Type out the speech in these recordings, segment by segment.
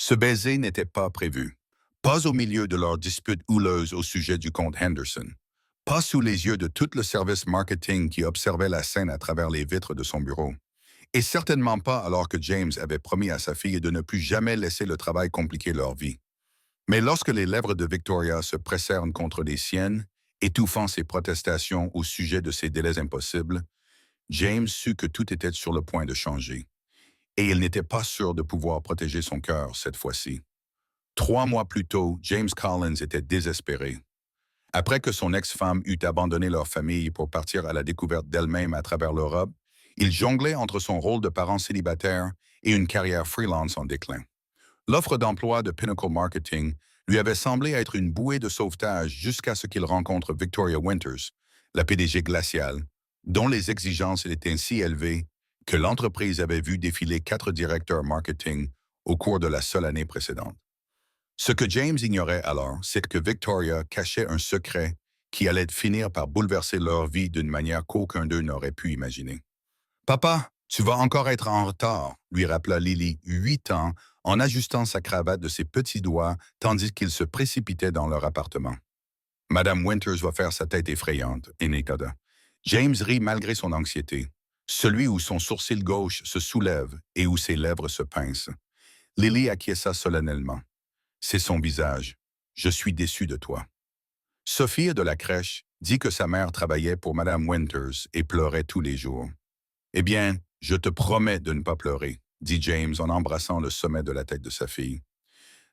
Ce baiser n'était pas prévu. Pas au milieu de leur dispute houleuse au sujet du comte Henderson. Pas sous les yeux de tout le service marketing qui observait la scène à travers les vitres de son bureau. Et certainement pas alors que James avait promis à sa fille de ne plus jamais laisser le travail compliquer leur vie. Mais lorsque les lèvres de Victoria se pressèrent contre les siennes, étouffant ses protestations au sujet de ces délais impossibles, James sut que tout était sur le point de changer. Et il n'était pas sûr de pouvoir protéger son cœur cette fois-ci. 3 mois plus tôt, James Collins était désespéré. Après que son ex-femme eut abandonné leur famille pour partir à la découverte d'elle-même à travers l'Europe, il jonglait entre son rôle de parent célibataire et une carrière freelance en déclin. L'offre d'emploi de Pinnacle Marketing lui avait semblé être une bouée de sauvetage jusqu'à ce qu'il rencontre Victoria Winters, la PDG glaciale, dont les exigences étaient si élevées que l'entreprise avait vu défiler 4 directeurs marketing au cours de la seule année précédente. Ce que James ignorait alors, c'est que Victoria cachait un secret qui allait finir par bouleverser leur vie d'une manière qu'aucun d'eux n'aurait pu imaginer. Papa, tu vas encore être en retard, lui rappela Lily, 8 ans, en ajustant sa cravate de ses petits doigts tandis qu'ils se précipitaient dans leur appartement. Madame Winters va faire sa tête effrayante, Enekada. James rit malgré son anxiété, celui où son sourcil gauche se soulève et où ses lèvres se pincent. Lily acquiesça solennellement. C'est son visage. Je suis déçu de toi. Sophie de la crèche dit que sa mère travaillait pour Madame Winters et pleurait tous les jours. Eh bien, je te promets de ne pas pleurer, dit James en embrassant le sommet de la tête de sa fille.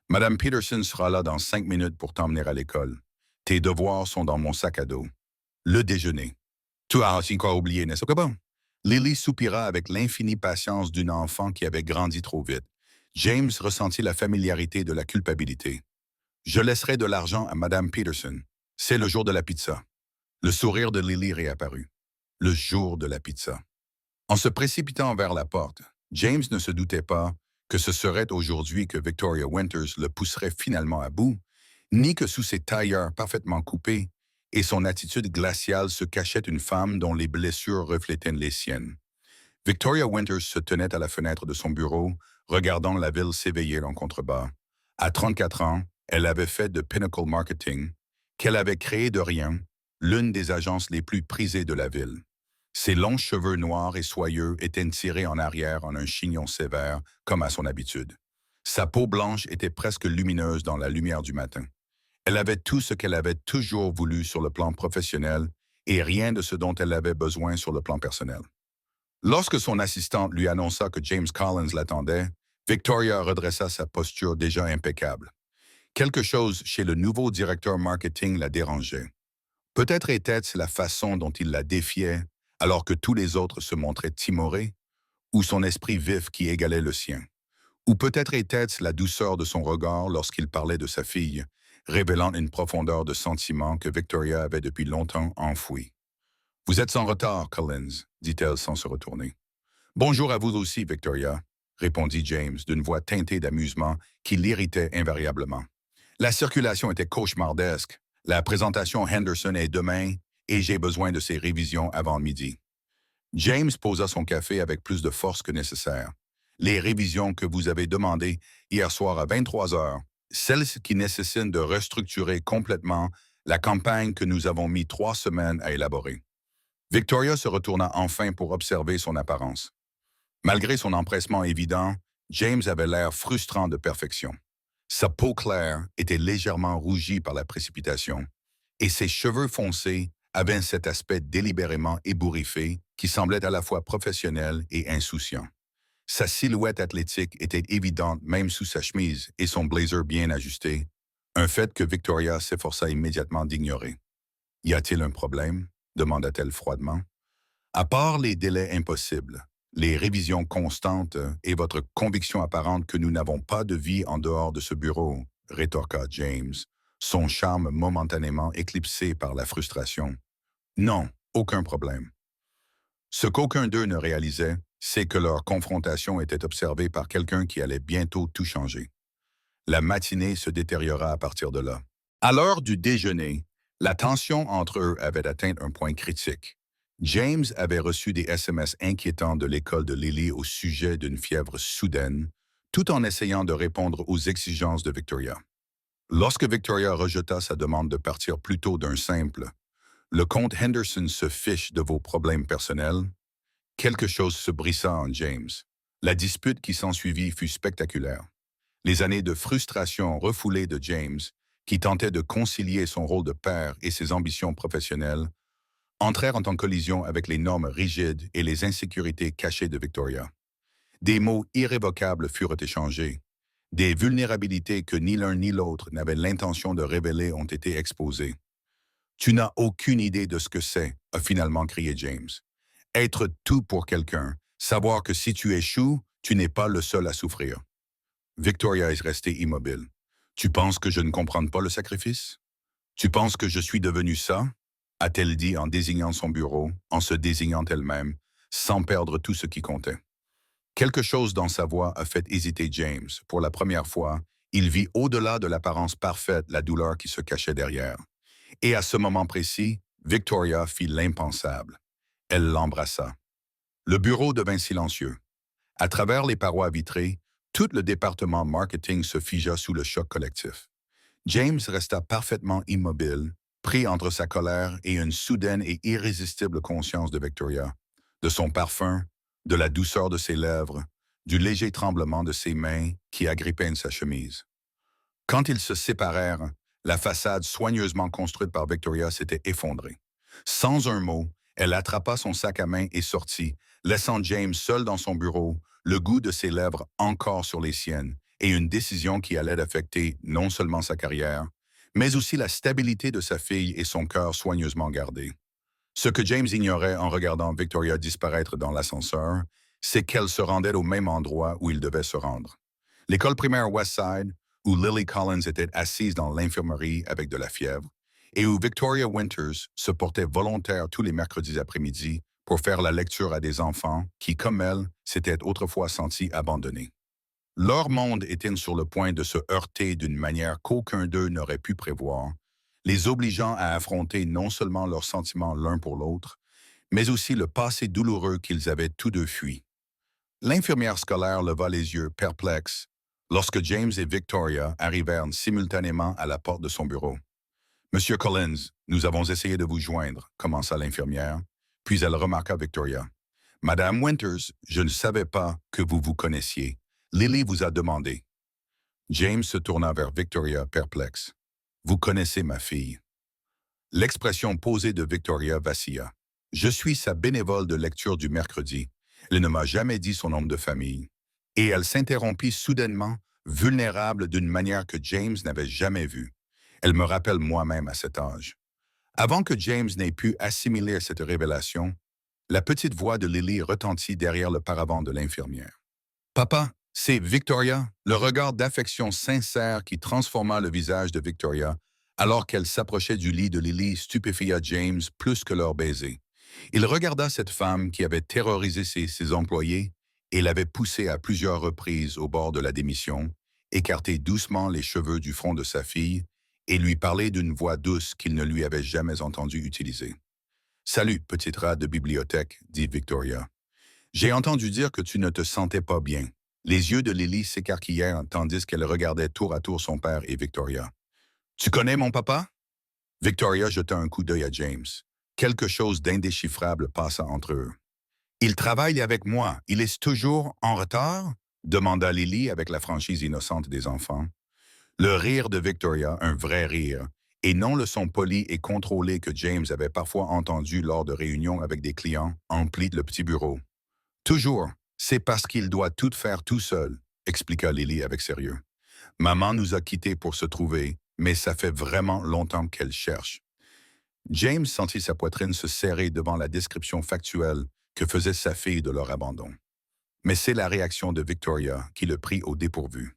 Madame Peterson sera là dans 5 minutes pour t'emmener à l'école. Tes devoirs sont dans mon sac à dos. Le déjeuner. Tu as encore oublié, n'est-ce pas bon? Lily soupira avec l'infinie patience d'une enfant qui avait grandi trop vite. James ressentit la familiarité de la culpabilité. Je laisserai de l'argent à Madame Peterson. C'est le jour de la pizza. Le sourire de Lily réapparut. Le jour de la pizza. En se précipitant vers la porte, James ne se doutait pas que ce serait aujourd'hui que Victoria Winters le pousserait finalement à bout, ni que sous ses tailleurs parfaitement coupés et son attitude glaciale se cachait une femme dont les blessures reflétaient les siennes. Victoria Winters se tenait à la fenêtre de son bureau, regardant la ville s'éveiller en contrebas. À 34 ans, elle avait fait de Pinnacle Marketing, qu'elle avait créé de rien, l'une des agences les plus prisées de la ville. Ses longs cheveux noirs et soyeux étaient tirés en arrière en un chignon sévère, comme à son habitude. Sa peau blanche était presque lumineuse dans la lumière du matin. Elle avait tout ce qu'elle avait toujours voulu sur le plan professionnel et rien de ce dont elle avait besoin sur le plan personnel. Lorsque son assistante lui annonça que James Collins l'attendait, Victoria redressa sa posture déjà impeccable. Quelque chose chez le nouveau directeur marketing la dérangeait. Peut-être était-ce la façon dont il la défiait alors que tous les autres se montraient timorés, ou son esprit vif qui égalait le sien. Ou peut-être était-ce la douceur de son regard lorsqu'il parlait de sa fille, révélant une profondeur de sentiment que Victoria avait depuis longtemps enfouie. « Vous êtes en retard, Collins, dit-elle sans se retourner. « Bonjour à vous aussi, Victoria, répondit James d'une voix teintée d'amusement qui l'irritait invariablement. La circulation était cauchemardesque. La présentation Henderson est demain et j'ai besoin de ses révisions avant midi. James posa son café avec plus de force que nécessaire. Les révisions que vous avez demandées hier soir à 23 heures, celles qui nécessitent de restructurer complètement la campagne que nous avons mis 3 semaines à élaborer. Victoria se retourna enfin pour observer son apparence. Malgré son empressement évident, James avait l'air frustrant de perfection. Sa peau claire était légèrement rougie par la précipitation, et ses cheveux foncés avaient cet aspect délibérément ébouriffé qui semblait à la fois professionnel et insouciant. Sa silhouette athlétique était évidente même sous sa chemise et son blazer bien ajusté, un fait que Victoria s'efforça immédiatement d'ignorer. « Y a-t-il un problème ?» demanda-t-elle froidement. « À part les délais impossibles, les révisions constantes et votre conviction apparente que nous n'avons pas de vie en dehors de ce bureau, rétorqua James, son charme momentanément éclipsé par la frustration. Non, aucun problème. Ce qu'aucun d'eux ne réalisait, c'est que leur confrontation était observée par quelqu'un qui allait bientôt tout changer. La matinée se détériora à partir de là. À l'heure du déjeuner, la tension entre eux avait atteint un point critique. James avait reçu des SMS inquiétants de l'école de Lily au sujet d'une fièvre soudaine, tout en essayant de répondre aux exigences de Victoria. Lorsque Victoria rejeta sa demande de partir plus tôt d'un simple « Le comte Henderson se fiche de vos problèmes personnels », quelque chose se brissa en James. La dispute qui s'ensuivit fut spectaculaire. Les années de frustration refoulée de James, qui tentait de concilier son rôle de père et ses ambitions professionnelles, entrèrent en collision avec les normes rigides et les insécurités cachées de Victoria. Des mots irrévocables furent échangés. Des vulnérabilités que ni l'un ni l'autre n'avaient l'intention de révéler ont été exposées. « Tu n'as aucune idée de ce que c'est », a finalement crié James. « Être tout pour quelqu'un, savoir que si tu échoues, tu n'es pas le seul à souffrir. » Victoria est restée immobile. « Tu penses que je ne comprends pas le sacrifice? Tu penses que je suis devenu ça? » a-t-elle dit en désignant son bureau, en se désignant elle-même, sans perdre tout ce qui comptait. Quelque chose dans sa voix a fait hésiter James. Pour la première fois, il vit au-delà de l'apparence parfaite la douleur qui se cachait derrière. Et à ce moment précis, Victoria fit l'impensable. Elle l'embrassa. Le bureau devint silencieux. À travers les parois vitrées, tout le département marketing se figea sous le choc collectif. James resta parfaitement immobile, pris entre sa colère et une soudaine et irrésistible conscience de Victoria, de son parfum, de la douceur de ses lèvres, du léger tremblement de ses mains qui agrippaient sa chemise. Quand ils se séparèrent, la façade soigneusement construite par Victoria s'était effondrée. Sans un mot, elle attrapa son sac à main et sortit, laissant James seul dans son bureau, le goût de ses lèvres encore sur les siennes, et une décision qui allait affecter non seulement sa carrière, mais aussi la stabilité de sa fille et son cœur soigneusement gardé. Ce que James ignorait en regardant Victoria disparaître dans l'ascenseur, c'est qu'elle se rendait au même endroit où il devait se rendre. L'école primaire Westside, où Lily Collins était assise dans l'infirmerie avec de la fièvre, et où Victoria Winters se portait volontaire tous les mercredis après-midi pour faire la lecture à des enfants qui, comme elle, s'étaient autrefois sentis abandonnés. Leur monde était sur le point de se heurter d'une manière qu'aucun d'eux n'aurait pu prévoir, les obligeant à affronter non seulement leurs sentiments l'un pour l'autre, mais aussi le passé douloureux qu'ils avaient tous deux fui. L'infirmière scolaire leva les yeux perplexes lorsque James et Victoria arrivèrent simultanément à la porte de son bureau. « Monsieur Collins, nous avons essayé de vous joindre », commença l'infirmière, puis elle remarqua Victoria. « Madame Winters, je ne savais pas que vous vous connaissiez. Lily vous a demandé. » James se tourna vers Victoria, perplexe. « Vous connaissez ma fille. » L'expression posée de Victoria vacilla. « Je suis sa bénévole de lecture du mercredi. Elle ne m'a jamais dit son nom de famille. » Et elle s'interrompit soudainement, vulnérable d'une manière que James n'avait jamais vue. « Elle me rappelle moi-même à cet âge. » Avant que James n'ait pu assimiler cette révélation, la petite voix de Lily retentit derrière le paravent de l'infirmière. « Papa, c'est Victoria », le regard d'affection sincère qui transforma le visage de Victoria alors qu'elle s'approchait du lit de Lily stupéfia James plus que leur baiser. Il regarda cette femme qui avait terrorisé ses employés et l'avait poussée à plusieurs reprises au bord de la démission, écarter doucement les cheveux du front de sa fille et lui parler d'une voix douce qu'il ne lui avait jamais entendu utiliser. « Salut, petite rat de bibliothèque, » dit Victoria. « J'ai entendu dire que tu ne te sentais pas bien. » Les yeux de Lily s'écarquillèrent tandis qu'elle regardait tour à tour son père et Victoria. « Tu connais mon papa? » Victoria jeta un coup d'œil à James. Quelque chose d'indéchiffrable passa entre eux. « Il travaille avec moi. Il est toujours en retard? » demanda Lily avec la franchise innocente des enfants. Le rire de Victoria, un vrai rire, et non le son poli et contrôlé que James avait parfois entendu lors de réunions avec des clients, emplit le petit bureau. « Toujours. C'est parce qu'il doit tout faire tout seul, » expliqua Lily avec sérieux. « Maman nous a quittés pour se trouver, mais ça fait vraiment longtemps qu'elle cherche. » James sentit sa poitrine se serrer devant la description factuelle que faisait sa fille de leur abandon. Mais c'est la réaction de Victoria qui le prit au dépourvu.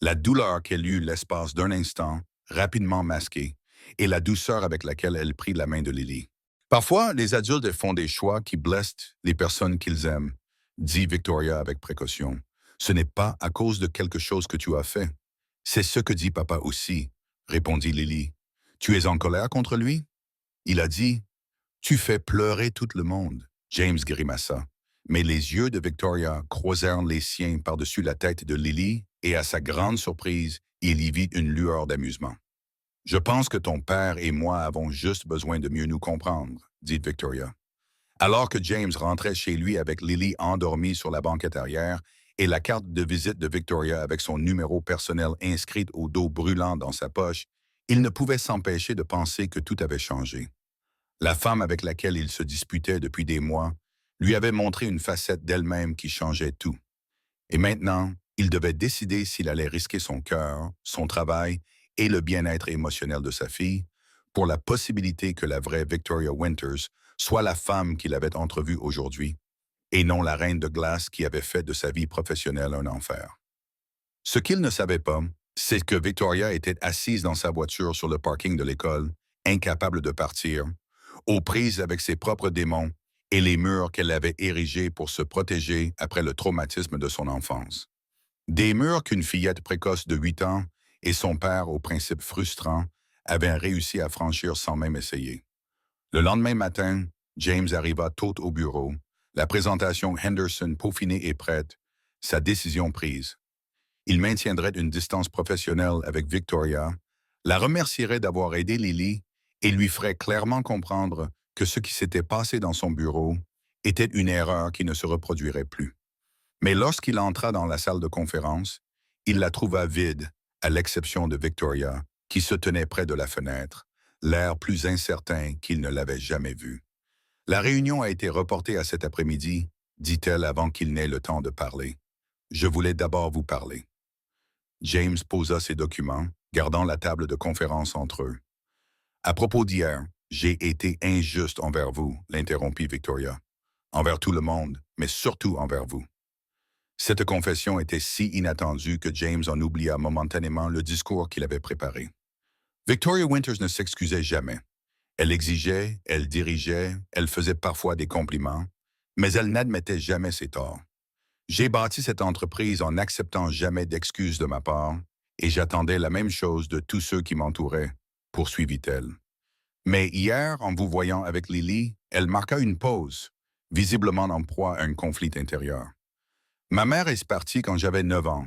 La douleur qu'elle eut l'espace d'un instant, rapidement masquée, et la douceur avec laquelle elle prit la main de Lily. « Parfois, les adultes font des choix qui blessent les personnes qu'ils aiment, » dit Victoria avec précaution. « Ce n'est pas à cause de quelque chose que tu as fait. »« C'est ce que dit papa aussi, » répondit Lily. « Tu es en colère contre lui? » Il a dit « Tu fais pleurer tout le monde. » James grimaça. Mais les yeux de Victoria croisèrent les siens par-dessus la tête de Lily et à sa grande surprise, il y vit une lueur d'amusement. « Je pense que ton père et moi avons juste besoin de mieux nous comprendre, » dit Victoria. Alors que James rentrait chez lui avec Lily endormie sur la banquette arrière et la carte de visite de Victoria avec son numéro personnel inscrite au dos brûlant dans sa poche, il ne pouvait s'empêcher de penser que tout avait changé. La femme avec laquelle il se disputait depuis des mois lui avait montré une facette d'elle-même qui changeait tout. Et maintenant, il devait décider s'il allait risquer son cœur, son travail et le bien-être émotionnel de sa fille pour la possibilité que la vraie Victoria Winters soit la femme qu'il avait entrevue aujourd'hui et non la reine de glace qui avait fait de sa vie professionnelle un enfer. Ce qu'il ne savait pas, c'est que Victoria était assise dans sa voiture sur le parking de l'école, incapable de partir, aux prises avec ses propres démons et les murs qu'elle avait érigés pour se protéger après le traumatisme de son enfance. Des murs qu'une fillette précoce de 8 ans et son père, au principe frustrant, avaient réussi à franchir sans même essayer. Le lendemain matin, James arriva tôt au bureau, la présentation Henderson peaufinée et prête, sa décision prise. Il maintiendrait une distance professionnelle avec Victoria, la remercierait d'avoir aidé Lily et lui ferait clairement comprendre que ce qui s'était passé dans son bureau était une erreur qui ne se reproduirait plus. Mais lorsqu'il entra dans la salle de conférence, il la trouva vide, à l'exception de Victoria, qui se tenait près de la fenêtre, l'air plus incertain qu'il ne l'avait jamais vu. « La réunion a été reportée à cet après-midi, » dit-elle avant qu'il n'ait le temps de parler. « Je voulais d'abord vous parler. » James posa ses documents, gardant la table de conférence entre eux. « À propos d'hier, j'ai été injuste envers vous, » l'interrompit Victoria. « Envers tout le monde, mais surtout envers vous. » Cette confession était si inattendue que James en oublia momentanément le discours qu'il avait préparé. Victoria Winters ne s'excusait jamais. Elle exigeait, elle dirigeait, elle faisait parfois des compliments, mais elle n'admettait jamais ses torts. J'ai bâti cette entreprise en n'acceptant jamais d'excuses de ma part, et j'attendais la même chose de tous ceux qui m'entouraient, poursuivit-elle. Mais hier, en vous voyant avec Lily, elle marqua une pause, visiblement en proie à un conflit intérieur. Ma mère est partie quand j'avais 9 ans.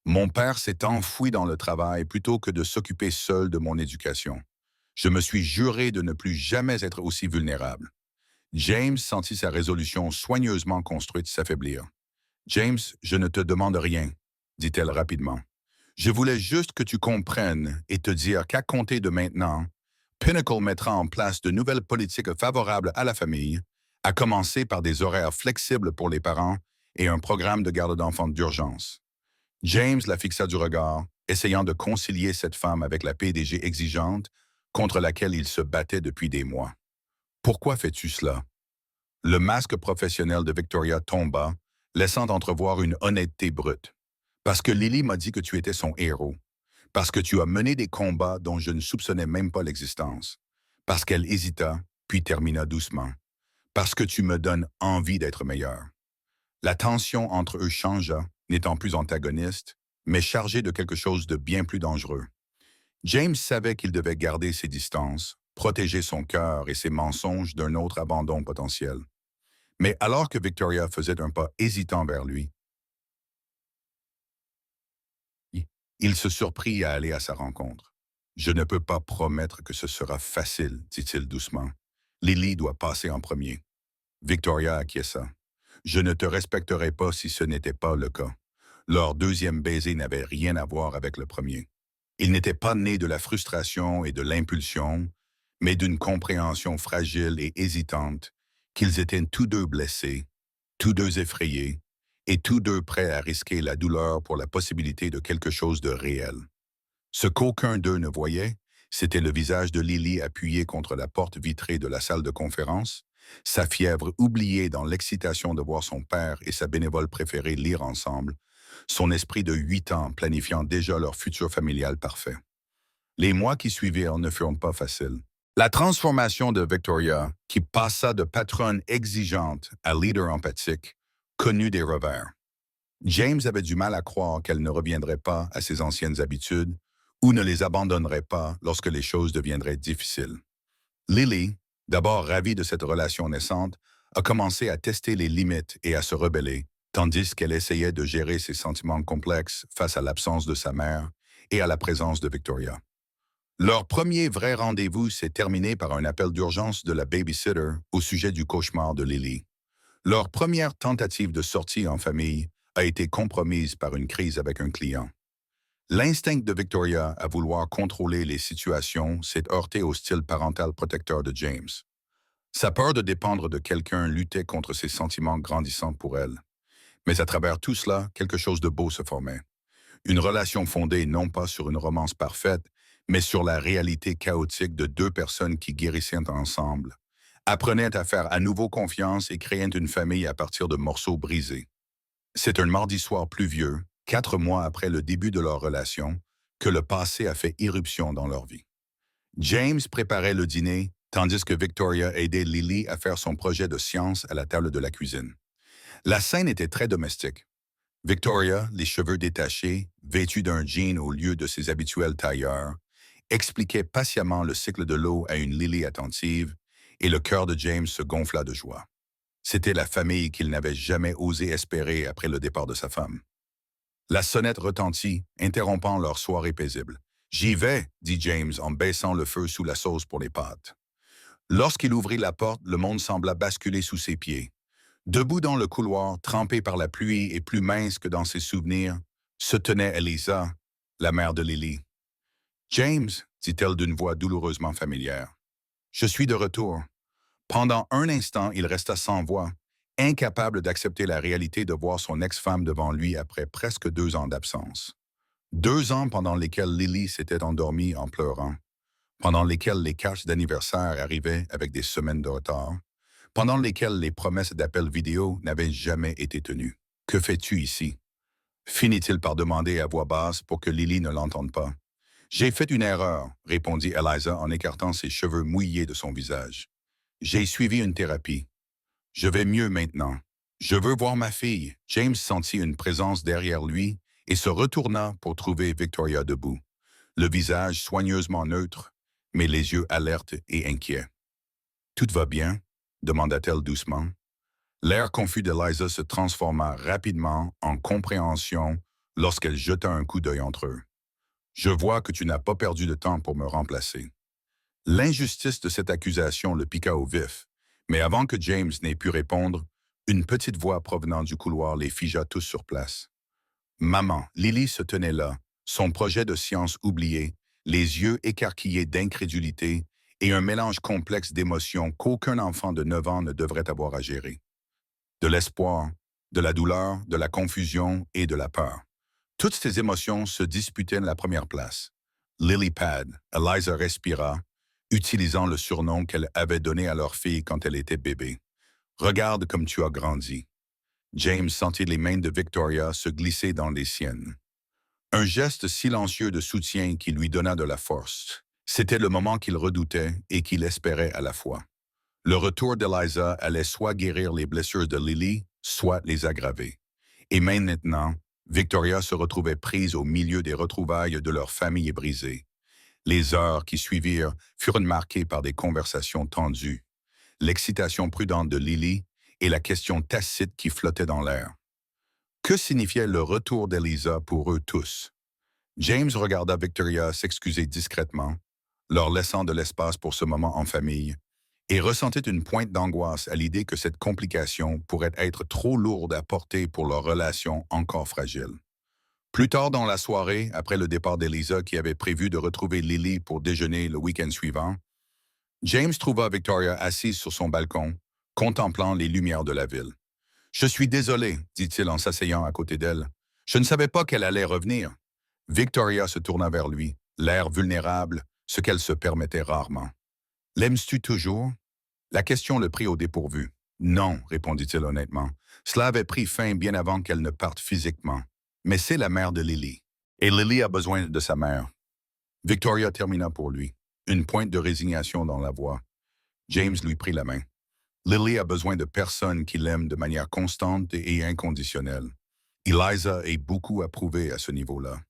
Mon père s'est enfoui dans le travail plutôt que de s'occuper seul de mon éducation. Je me suis juré de ne plus jamais être aussi vulnérable. James sentit sa résolution soigneusement construite s'affaiblir. « James, je ne te demande rien, » dit-elle rapidement. « Je voulais juste que tu comprennes et te dire qu'à compter de maintenant, Pinnacle mettra en place de nouvelles politiques favorables à la famille, à commencer par des horaires flexibles pour les parents et un programme de garde d'enfants d'urgence. » James la fixa du regard, essayant de concilier cette femme avec la PDG exigeante contre laquelle il se battait depuis des mois. « Pourquoi fais-tu cela? » Le masque professionnel de Victoria tomba, laissant entrevoir une honnêteté brute. « Parce que Lily m'a dit que tu étais son héros. Parce que tu as mené des combats dont je ne soupçonnais même pas l'existence. Parce qu'elle hésita, puis termina doucement. Parce que tu me donnes envie d'être meilleur. » La tension entre eux changea, n'étant plus antagoniste, mais chargée de quelque chose de bien plus dangereux. James savait qu'il devait garder ses distances, protéger son cœur et ses mensonges d'un autre abandon potentiel. Mais alors que Victoria faisait un pas hésitant vers lui, il se surprit à aller à sa rencontre. « Je ne peux pas promettre que ce sera facile, » dit-il doucement. « Lily doit passer en premier. » Victoria acquiesça. « Je ne te respecterai pas si ce n'était pas le cas. » Leur deuxième baiser n'avait rien à voir avec le premier. Il n'était pas né de la frustration et de l'impulsion, mais d'une compréhension fragile et hésitante qu'ils étaient tous deux blessés, tous deux effrayés, et tous deux prêts à risquer la douleur pour la possibilité de quelque chose de réel. Ce qu'aucun d'eux ne voyait, c'était le visage de Lily appuyé contre la porte vitrée de la salle de conférence, sa fièvre oubliée dans l'excitation de voir son père et sa bénévole préférée lire ensemble, son esprit de 8 ans planifiant déjà leur futur familial parfait. Les mois qui suivirent ne furent pas faciles. La transformation de Victoria, qui passa de patronne exigeante à leader empathique, connut des revers. James avait du mal à croire qu'elle ne reviendrait pas à ses anciennes habitudes ou ne les abandonnerait pas lorsque les choses deviendraient difficiles. Lily, d'abord ravie de cette relation naissante, a commencé à tester les limites et à se rebeller, tandis qu'elle essayait de gérer ses sentiments complexes face à l'absence de sa mère et à la présence de Victoria. Leur premier vrai rendez-vous s'est terminé par un appel d'urgence de la babysitter au sujet du cauchemar de Lily. Leur première tentative de sortie en famille a été compromise par une crise avec un client. L'instinct de Victoria à vouloir contrôler les situations s'est heurté au style parental protecteur de James. Sa peur de dépendre de quelqu'un luttait contre ses sentiments grandissants pour elle. Mais à travers tout cela, quelque chose de beau se formait. Une relation fondée non pas sur une romance parfaite, mais sur la réalité chaotique de deux personnes qui guérissaient ensemble, apprenaient à faire à nouveau confiance et créaient une famille à partir de morceaux brisés. C'est un mardi soir pluvieux, 4 mois après le début de leur relation, que le passé a fait irruption dans leur vie. James préparait le dîner, tandis que Victoria aidait Lily à faire son projet de science à la table de la cuisine. La scène était très domestique. Victoria, les cheveux détachés, vêtue d'un jean au lieu de ses habituels tailleurs, expliquait patiemment le cycle de l'eau à une Lily attentive, et le cœur de James se gonfla de joie. C'était la famille qu'il n'avait jamais osé espérer après le départ de sa femme. La sonnette retentit, interrompant leur soirée paisible. « J'y vais », dit James en baissant le feu sous la sauce pour les pâtes. Lorsqu'il ouvrit la porte, le monde sembla basculer sous ses pieds. Debout dans le couloir, trempé par la pluie et plus mince que dans ses souvenirs, se tenait Eliza, la mère de Lily. « James », dit-elle d'une voix douloureusement familière, « je suis de retour. » Pendant un instant, il resta sans voix, incapable d'accepter la réalité de voir son ex-femme devant lui après presque 2 ans d'absence. 2 ans pendant lesquels Lily s'était endormie en pleurant, pendant lesquels les cartes d'anniversaire arrivaient avec des semaines de retard, pendant lesquels les promesses d'appel vidéo n'avaient jamais été tenues. « Que fais-tu ici ?» finit-il par demander à voix basse pour que Lily ne l'entende pas. « J'ai fait une erreur », répondit Eliza en écartant ses cheveux mouillés de son visage. « J'ai suivi une thérapie. Je vais mieux maintenant. Je veux voir ma fille. » James sentit une présence derrière lui et se retourna pour trouver Victoria debout, le visage soigneusement neutre, mais les yeux alertes et inquiets. « Tout va bien ?» demanda-t-elle doucement. L'air confus d'Eliza se transforma rapidement en compréhension lorsqu'elle jeta un coup d'œil entre eux. « Je vois que tu n'as pas perdu de temps pour me remplacer. » L'injustice de cette accusation le piqua au vif, mais avant que James n'ait pu répondre, une petite voix provenant du couloir les figea tous sur place. Maman, Lily se tenait là, son projet de science oublié, les yeux écarquillés d'incrédulité et un mélange complexe d'émotions qu'aucun enfant de 9 ans ne devrait avoir à gérer. De l'espoir, de la douleur, de la confusion et de la peur. Toutes ces émotions se disputaient la première place. Lily Pad, Eliza respira, utilisant le surnom qu'elle avait donné à leur fille quand elle était bébé. « Regarde comme tu as grandi. » James sentit les mains de Victoria se glisser dans les siennes. Un geste silencieux de soutien qui lui donna de la force. C'était le moment qu'il redoutait et qu'il espérait à la fois. Le retour d'Eliza allait soit guérir les blessures de Lily, soit les aggraver. Et maintenant, Victoria se retrouvait prise au milieu des retrouvailles de leur famille brisée. Les heures qui suivirent furent marquées par des conversations tendues, l'excitation prudente de Lily et la question tacite qui flottait dans l'air. Que signifiait le retour d'Eliza pour eux tous? James regarda Victoria s'excuser discrètement, leur laissant de l'espace pour ce moment en famille, et ressentait une pointe d'angoisse à l'idée que cette complication pourrait être trop lourde à porter pour leur relation encore fragile. Plus tard dans la soirée, après le départ d'Eliza qui avait prévu de retrouver Lily pour déjeuner le week-end suivant, James trouva Victoria assise sur son balcon, contemplant les lumières de la ville. « Je suis désolé, » dit-il en s'asseyant à côté d'elle. « Je ne savais pas qu'elle allait revenir. » Victoria se tourna vers lui, l'air vulnérable, ce qu'elle se permettait rarement. « L'aimes-tu toujours ?» La question le prit au dépourvu. « Non, » répondit-il honnêtement. Cela avait pris fin bien avant qu'elle ne parte physiquement. Mais c'est la mère de Lily. Et Lily a besoin de sa mère. Victoria termina pour lui, une pointe de résignation dans la voix. James lui prit la main. Lily a besoin de personnes qui l'aiment de manière constante et inconditionnelle. Eliza est beaucoup approuvée à ce niveau-là.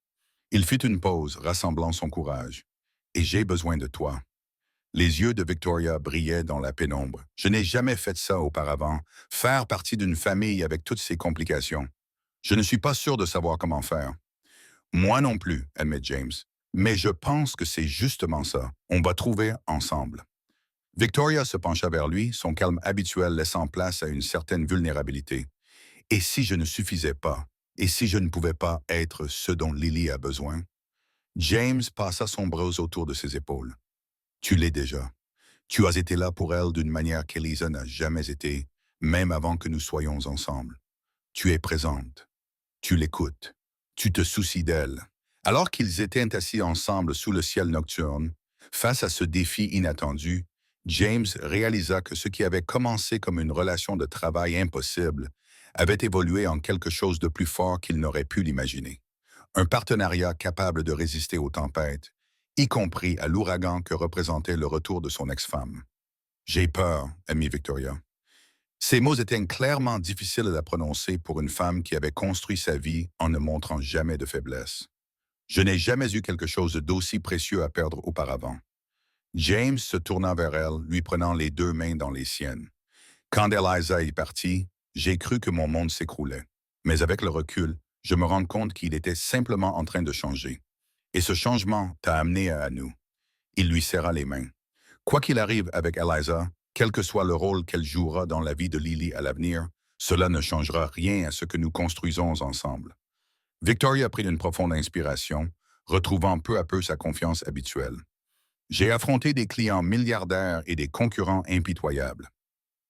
Il fit une pause, rassemblant son courage. « Et j'ai besoin de toi. » Les yeux de Victoria brillaient dans la pénombre. Je n'ai jamais fait ça auparavant, faire partie d'une famille avec toutes ces complications. Je ne suis pas sûr de savoir comment faire. Moi non plus, admet James. Mais je pense que c'est justement ça. On va trouver ensemble. Victoria se pencha vers lui, son calme habituel laissant place à une certaine vulnérabilité. Et si je ne suffisais pas? Et si je ne pouvais pas être ce dont Lily a besoin? James passa son bras autour de ses épaules. Tu l'es déjà. Tu as été là pour elle d'une manière qu'Elisa n'a jamais été, même avant que nous soyons ensemble. Tu es présente. Tu l'écoutes. Tu te soucies d'elle. Alors qu'ils étaient assis ensemble sous le ciel nocturne, face à ce défi inattendu, James réalisa que ce qui avait commencé comme une relation de travail impossible avait évolué en quelque chose de plus fort qu'il n'aurait pu l'imaginer. Un partenariat capable de résister aux tempêtes, y compris à l'ouragan que représentait le retour de son ex-femme. J'ai peur, amie Victoria. Ces mots étaient clairement difficiles à prononcer pour une femme qui avait construit sa vie en ne montrant jamais de faiblesse. Je n'ai jamais eu quelque chose d'aussi précieux à perdre auparavant. James se tourna vers elle, lui prenant les deux mains dans les siennes. Quand Eliza est partie, j'ai cru que mon monde s'écroulait. Mais avec le recul, je me rends compte qu'il était simplement en train de changer. Et ce changement t'a amené à nous. Il lui serra les mains. Quoi qu'il arrive avec Eliza, quel que soit le rôle qu'elle jouera dans la vie de Lily à l'avenir, cela ne changera rien à ce que nous construisons ensemble. Victoria prit une profonde inspiration, retrouvant peu à peu sa confiance habituelle. J'ai affronté des clients milliardaires et des concurrents impitoyables.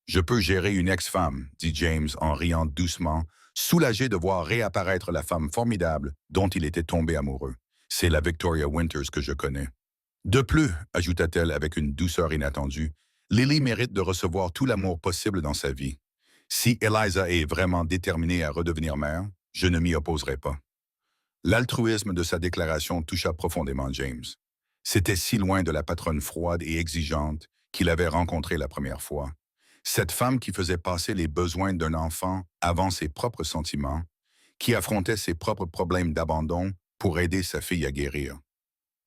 Je peux gérer une ex-femme, dit James en riant doucement, soulagé de voir réapparaître la femme formidable dont il était tombé amoureux. C'est la Victoria Winters que je connais. De plus, ajouta-t-elle avec une douceur inattendue, Lily mérite de recevoir tout l'amour possible dans sa vie. Si Eliza est vraiment déterminée à redevenir mère, je ne m'y opposerai pas. L'altruisme de sa déclaration toucha profondément James. C'était si loin de la patronne froide et exigeante qu'il avait rencontrée la première fois. Cette femme qui faisait passer les besoins d'un enfant avant ses propres sentiments, qui affrontait ses propres problèmes d'abandon pour aider sa fille à guérir.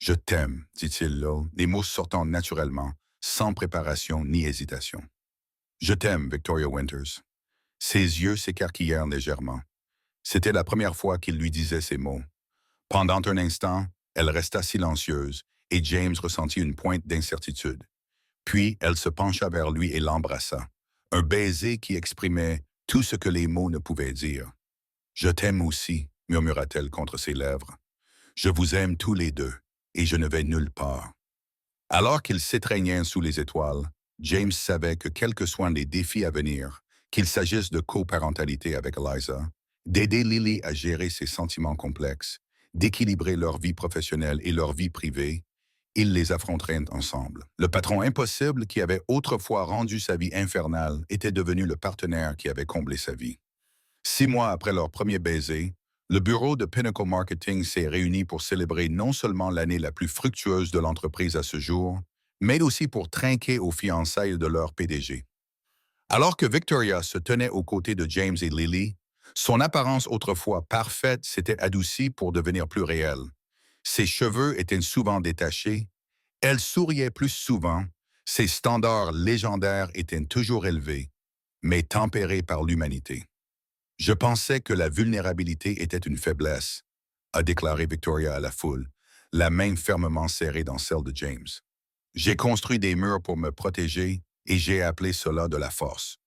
Je t'aime, dit-il là, les mots sortant naturellement, sans préparation ni hésitation. Je t'aime, Victoria Winters. Ses yeux s'écarquillèrent légèrement. C'était la première fois qu'il lui disait ces mots. Pendant un instant, elle resta silencieuse et James ressentit une pointe d'incertitude. Puis elle se pencha vers lui et l'embrassa. Un baiser qui exprimait tout ce que les mots ne pouvaient dire. Je t'aime aussi, murmura-t-elle contre ses lèvres. Je vous aime tous les deux, et je ne vais nulle part. Alors qu'ils s'étreignaient sous les étoiles, James savait que quels que soient les défis à venir, qu'il s'agisse de coparentalité avec Eliza, d'aider Lily à gérer ses sentiments complexes, d'équilibrer leur vie professionnelle et leur vie privée, ils les affronteraient ensemble. Le patron impossible qui avait autrefois rendu sa vie infernale était devenu le partenaire qui avait comblé sa vie. 6 mois après leur premier baiser, le bureau de Pinnacle Marketing s'est réuni pour célébrer non seulement l'année la plus fructueuse de l'entreprise à ce jour, mais aussi pour trinquer aux fiançailles de leur PDG. Alors que Victoria se tenait aux côtés de James et Lily, son apparence autrefois parfaite s'était adoucie pour devenir plus réelle. Ses cheveux étaient souvent détachés, elle souriait plus souvent, ses standards légendaires étaient toujours élevés, mais tempérés par l'humanité. Je pensais que la vulnérabilité était une faiblesse, a déclaré Victoria à la foule, la main fermement serrée dans celle de James. J'ai construit des murs pour me protéger et j'ai appelé cela de la force.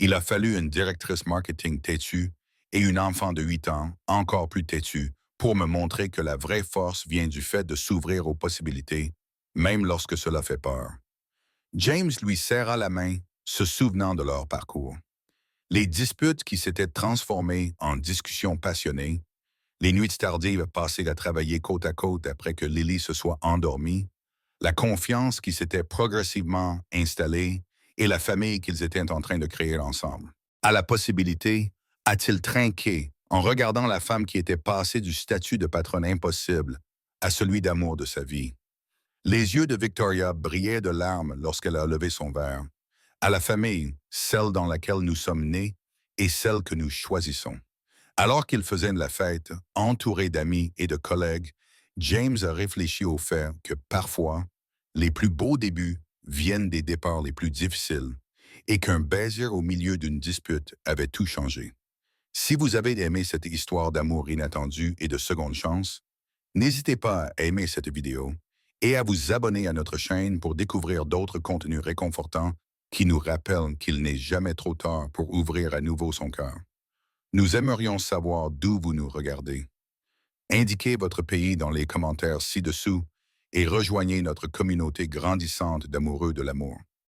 Il a fallu une directrice marketing têtue et une enfant de 8 ans, encore plus têtue, pour me montrer que la vraie force vient du fait de s'ouvrir aux possibilités, même lorsque cela fait peur. James lui serra la main, se souvenant de leur parcours. Les disputes qui s'étaient transformées en discussions passionnées, les nuits tardives passées à travailler côte à côte après que Lily se soit endormie, la confiance qui s'était progressivement installée et la famille qu'ils étaient en train de créer ensemble. À la possibilité, a-t-il trinqué en regardant la femme qui était passée du statut de patronne impossible à celui d'amour de sa vie. Les yeux de Victoria brillaient de larmes lorsqu'elle a levé son verre. À la famille, celle dans laquelle nous sommes nés et celle que nous choisissons. Alors qu'ils faisaient la fête, entourés d'amis et de collègues, James a réfléchi au fait que parfois, les plus beaux débuts viennent des départs les plus difficiles et qu'un baiser au milieu d'une dispute avait tout changé. Si vous avez aimé cette histoire d'amour inattendu et de seconde chance, n'hésitez pas à aimer cette vidéo et à vous abonner à notre chaîne pour découvrir d'autres contenus réconfortants qui nous rappellent qu'il n'est jamais trop tard pour ouvrir à nouveau son cœur. Nous aimerions savoir d'où vous nous regardez. Indiquez votre pays dans les commentaires ci-dessous et rejoignez notre communauté grandissante d'amoureux de l'amour.